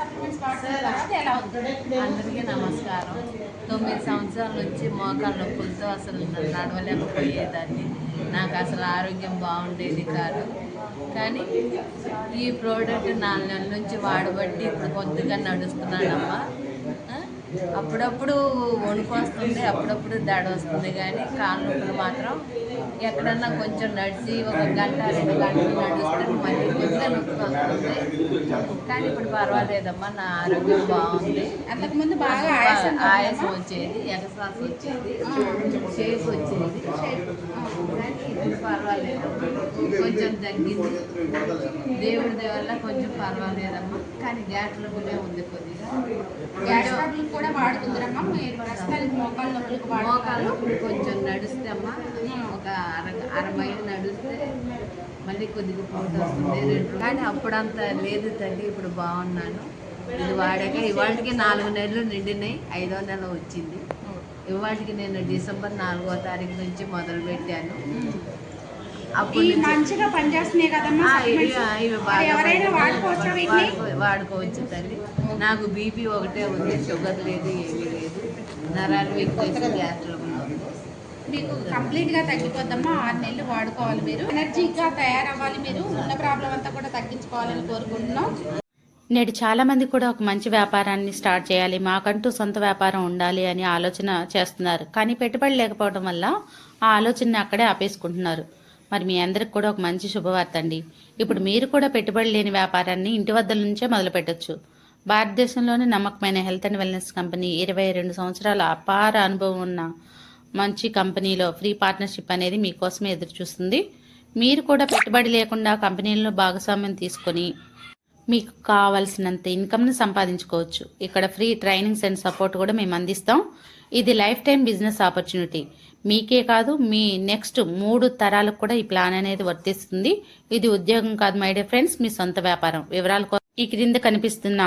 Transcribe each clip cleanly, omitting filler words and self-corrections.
అందరికీ నమస్కారం. 9 సంవత్సరాల నుంచి మోకాళ్ళ నొప్పులతో అసలు నడవలేకపోయేదాన్ని. నాకు అసలు ఆరోగ్యం బాగుండేది కాదు. కానీ ఈ ప్రోడక్ట్ 4 నెలల నుంచి వాడబట్టి ఇప్పుడు కొద్దిగా నడుస్తున్నానమ్మా. అప్పుడప్పుడు వణుకు వస్తుంది, అప్పుడప్పుడు దడ వస్తుంది, కానీ కాళ్ళ నొప్పులు మాత్రం ఎక్కడన్నా కొంచెం నడిచి 1 గంట 2 గంటలు నడుస్తే మళ్ళీ కొద్దిగా నొప్పి వస్తుంది. కానీ ఇప్పుడు పర్వాలేదమ్మా, నా ఆరోగ్యం బాగుంది. అంతకుముందు బాగా ఆయాసం వచ్చేది, ఎగసాస్ వచ్చేది, షేప్ వచ్చేది, కానీ ఇప్పుడు పర్వాలేదమ్మా, కొంచెం తగ్గింది. దేవుడి వల్ల కొంచెం పర్వాలేదమ్మా. కానీ గ్యాస్ ట్రబులే ఉంది కొద్దిగా. గ్యాస్ ట్రబుల్ కూడా వాడుతుందమ్మా. మోకాళ్ళు కొంచెం నడిస్తే అమ్మా, ఒక అర మైలు నడిస్తే మళ్ళీ కొద్దిగా పోటు వస్తుంది. కానీ అప్పుడంత లేదు తల్లి, ఇప్పుడు బాగున్నాను. ఇది వాడాక ఇవాళకి 4 నెలలు నిండినాయి, 5వ నెల వచ్చింది. ఇవాళకి నేను డిసెంబర్ 4వ తారీఖు నుంచి మొదలు పెట్టాను. అప్పుడు మంచిగా పనిచేస్తున్నాయి కదమ్మా. ఇవి బాగా వాడుకోవచ్చు తల్లి. నాకు బీపీ ఒకటే ఉంది, షుగర్ లేదు, ఏమీ లేదు. నరాలు ఎక్కువ, గ్యాస్ ట్రబుల్ ఉంది. మీకు కంప్లీట్గా తగ్గిపోద్దమ్మా. 6 నెలలు వాడుకోవాలి. మీరు ఎనర్జీగా తయారవ్వాలి. మీరు ఉన్న ప్రాబ్లం అంతా కూడా తగ్గించుకోవాలని కోరుకుంటున్నాం. నేడు చాలామంది కూడా ఒక మంచి వ్యాపారాన్ని స్టార్ట్ చేయాలి, మాకంటూ సొంత వ్యాపారం ఉండాలి అని ఆలోచన చేస్తున్నారు. కానీ పెట్టుబడి లేకపోవడం వల్ల ఆ ఆలోచనని అక్కడే ఆపేసుకుంటున్నారు. మరి మీ అందరికి కూడా ఒక మంచి శుభవార్త అండి. ఇప్పుడు మీరు కూడా పెట్టుబడి లేని వ్యాపారాన్ని ఇంటి వద్ద నుంచే మొదలు పెట్టచ్చు. భారతదేశంలోని నమ్మకమైన హెల్త్ అండ్ వెల్నెస్ కంపెనీ 22 సంవత్సరాల అపార అనుభవం ఉన్న మంచి కంపెనీలో ఫ్రీ పార్ట్నర్షిప్ అనేది మీకోసమే ఎదురు చూస్తుంది. మీరు కూడా పెట్టుబడి లేకుండా కంపెనీలను భాగస్వామ్యం తీసుకొని మీకు కావాల్సినంత ఇన్కమ్ని సంపాదించుకోవచ్చు. ఇక్కడ ఫ్రీ ట్రైనింగ్స్ అండ్ సపోర్ట్ కూడా మేము అందిస్తాం. ఇది లైఫ్ టైం బిజినెస్ ఆపర్చునిటీ. మీకే కాదు, మీ నెక్స్ట్ 3 తరాలకు కూడా ఈ ప్లాన్ అనేది వర్తిస్తుంది. ఇది ఉద్యోగం కాదు మై డియర్ ఫ్రెండ్స్, మీ సొంత వ్యాపారం. వివరాల కోసం ఈ క్రింద కనిపిస్తున్న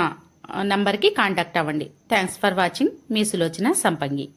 నంబర్కి కాంటాక్ట్ అవ్వండి. Thanks for watching. మీ సులోచన సంపంగి.